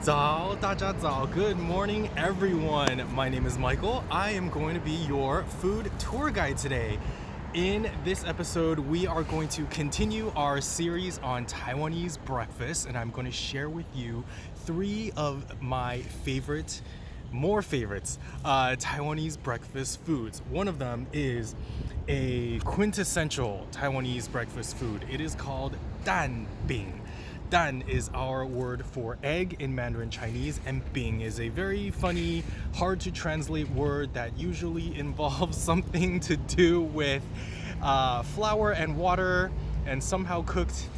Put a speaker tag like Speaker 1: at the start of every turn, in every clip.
Speaker 1: 早，大家早. Good morning, everyone. My name is Michael. I am going to be your food tour guide today. In this episode, we are going to continue our series on Taiwanese breakfast, and I'm going to share with you three of my favorites, Taiwanese breakfast foods. One of them is a quintessential Taiwanese breakfast food. It is called Danbing. Dan is our word for egg in Mandarin Chinese, and Bing is a very funny, hard to translate word that usually involves something to do with flour and water and somehow cooked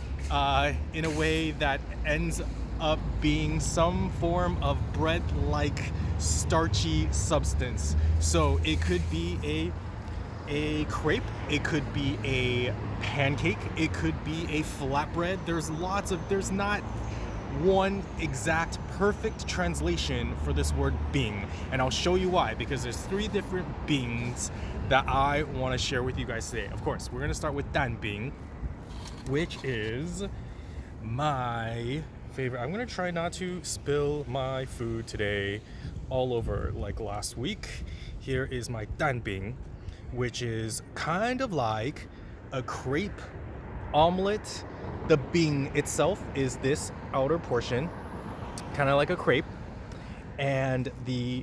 Speaker 1: in a way that ends up being some form of bread-like starchy substance. So it could be a crepe, it could be a pancake, it could be a flatbread. There's not one exact perfect translation for this word bǐng, and I'll show you why, because there's three different bǐngs that I want to share with you guys today. Of course, we're going to start with Danbing, which is my favorite. I'm going to try not to spill my food today all over like last week. Here is my Danbing, which is kind of like a crepe omelet. The bǐng itself is this outer portion, kind of like a crepe, and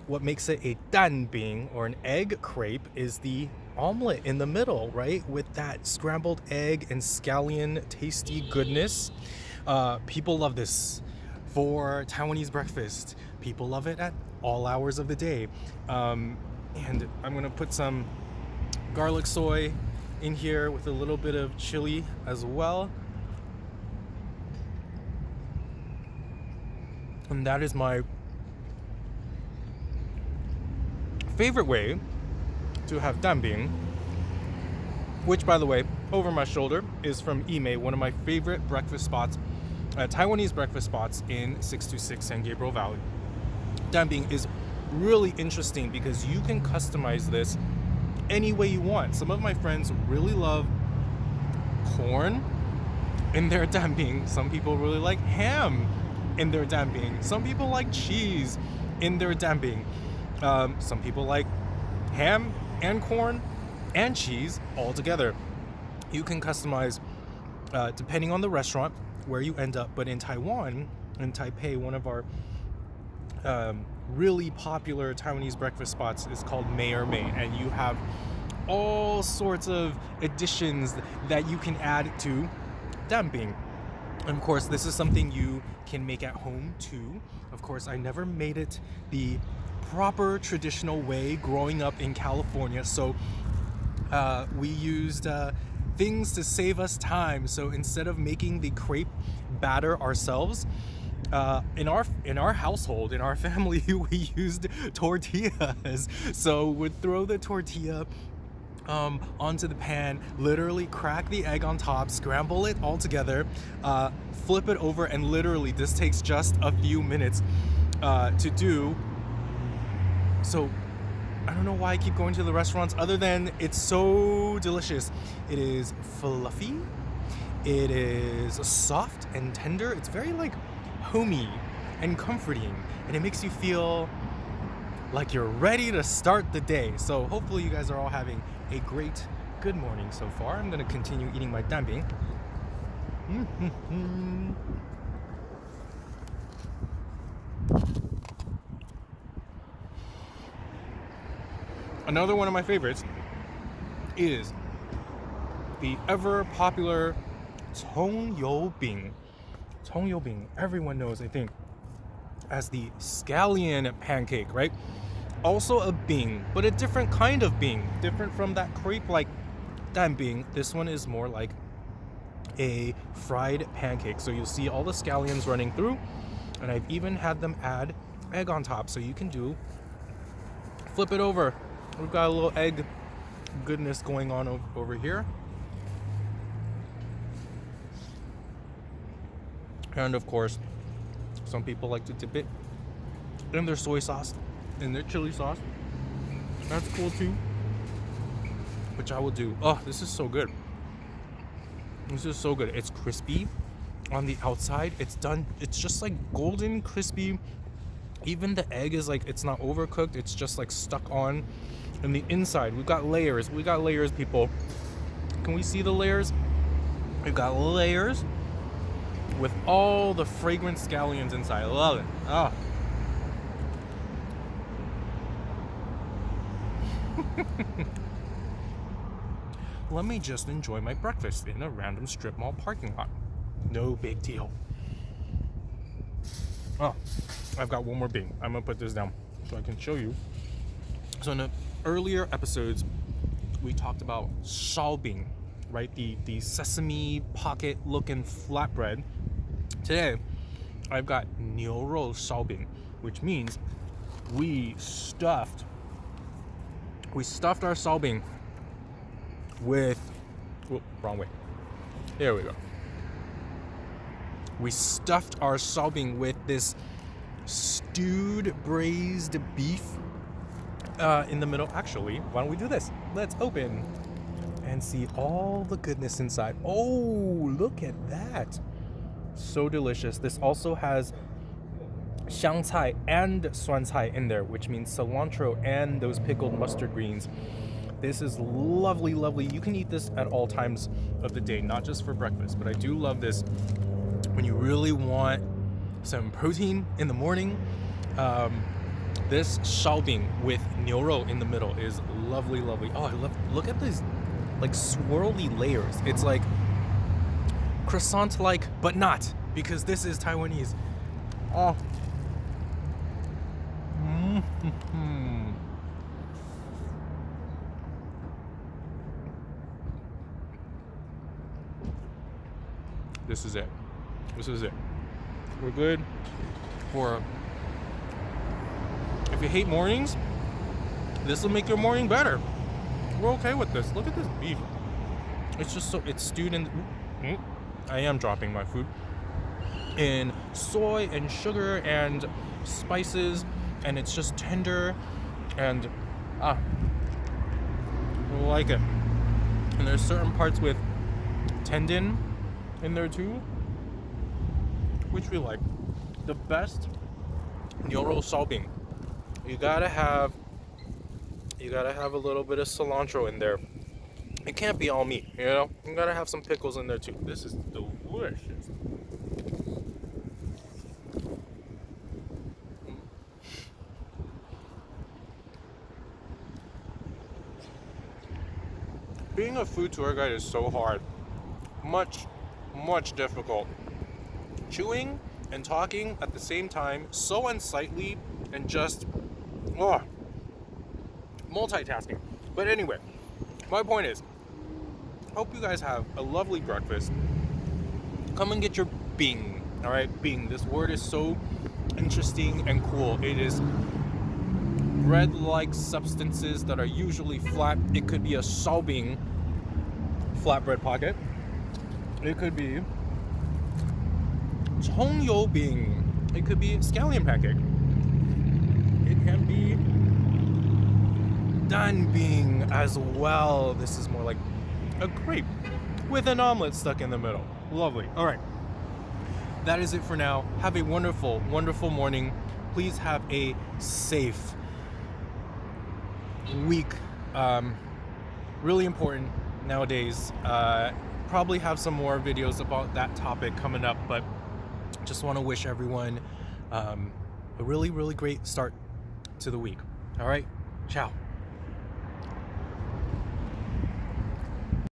Speaker 1: what makes it a danbing, or an egg crepe, is the omelet in the middle, right, with that scrambled egg and scallion tasty goodness. People love this for Taiwanese breakfast. People love it at all hours of the day. And I'm gonna put some garlic soy in here with a little bit of chili as well. And that is my favorite way to have danbing, which, by the way, over my shoulder is from Yi Mei, one of my favorite breakfast spots, Taiwanese breakfast spots in 626 San Gabriel Valley. Danbing is really interesting because you can customize this any way you want. Some of my friends really love corn in their danbing. Some people really like ham in their danbing. Some people like cheese in their danbing. Some people like ham and corn and cheese all together. You can customize depending on the restaurant where you end up. But in Taiwan, in Taipei, one of our really popular Taiwanese breakfast spots is called Mei, and you have all sorts of additions that you can add to danbing. And of course, this is something you can make at home too. Of course, I never made it the proper traditional way growing up in California, so we used things to save us time. So instead of making the crepe batter ourselves, in our household, in our family, we used tortillas. So we'd throw the tortilla onto the pan, literally crack the egg on top, scramble it all together, flip it over, and literally this takes just a few minutes to do. So I don't know why I keep going to the restaurants other than it's so delicious. It is fluffy, it is soft and tender, it's very like homey and comforting, and it makes you feel like you're ready to start the day. So hopefully you guys are all having a great good morning so far. I'm going to continue eating my danbing. Another one of my favorites is the ever popular Bǐng. Bǐng, everyone knows, I think, as the Scallion pancake, right? Also a bǐng, but a different kind of bǐng, different from that crepe-like danbing. This one is more like a fried pancake. So you'll see all the scallions running through, and I've even had them add egg on top. So you can flip it over. We've got a little egg goodness going on over here. And of course, some people like to dip it in their soy sauce, in their chili sauce. That's cool too, which I will do. Oh, this is so good. This is so good. It's crispy on the outside. It's just like golden, crispy. Even the egg is like, it's not overcooked. It's just like stuck on. And the inside, we've got layers. We got layers, people. Can we see the layers? We've got layers with all the fragrant scallions inside. I love it. Ah. Let me just enjoy my breakfast in a random strip mall parking lot. No big deal. Oh, I've got one more bing. I'm gonna put this down so I can show you. So in the earlier episodes, we talked about Shaobing, right? The sesame pocket looking flatbread. Today, I've got 牛肉烧饼, which means we stuffed our Shaobing with, wrong way. There we go. We stuffed our Shaobing with this stewed braised beef in the middle. Actually, why don't we do this? Let's open and see all the goodness inside. Oh, look at that. So delicious. This also has xiang cai and suan cai in there, which means cilantro and those pickled mustard greens. This is lovely, lovely. You can eat this at all times of the day, not just for breakfast, but I do love this when you really want some protein in the morning. This Shaobing with 牛肉 in the middle is lovely, lovely. Oh, look at these like swirly layers. It's like croissant-like, but not, because this is Taiwanese. Oh. Mm-hmm. This is it. This is it. We're good for, if you hate mornings, this will make your morning better. We're okay with this. Look at this beef. It's just so, it's stewed in, I am dropping my food, in soy and sugar and spices, and it's just tender, and I like it. And there's certain parts with tendon in there too, which we like. The best 牛肉烧饼, you gotta have a little bit of cilantro in there. It can't be all meat, you know? You gotta have some pickles in there too. This is delicious. Being a food tour guide is so hard. Much difficult. Chewing and talking at the same time, so unsightly, and just multitasking. But anyway, my point is, hope you guys have a lovely breakfast. Come and get your bǐng. All right, bǐng. This word is so interesting and cool. It is bread-like substances that are usually flat. It could be a Shaobing flatbread pocket. It could be bǐng. It could be scallion pancake. It can be Danbing as well. This is more like a crepe with an omelet stuck in the middle. Lovely. All right. That is it for now. Have a wonderful, wonderful morning. Please have a safe week. Really important nowadays. Probably have some more videos about that topic coming up, but just want to wish everyone a really, really great start to the week. All right. Ciao.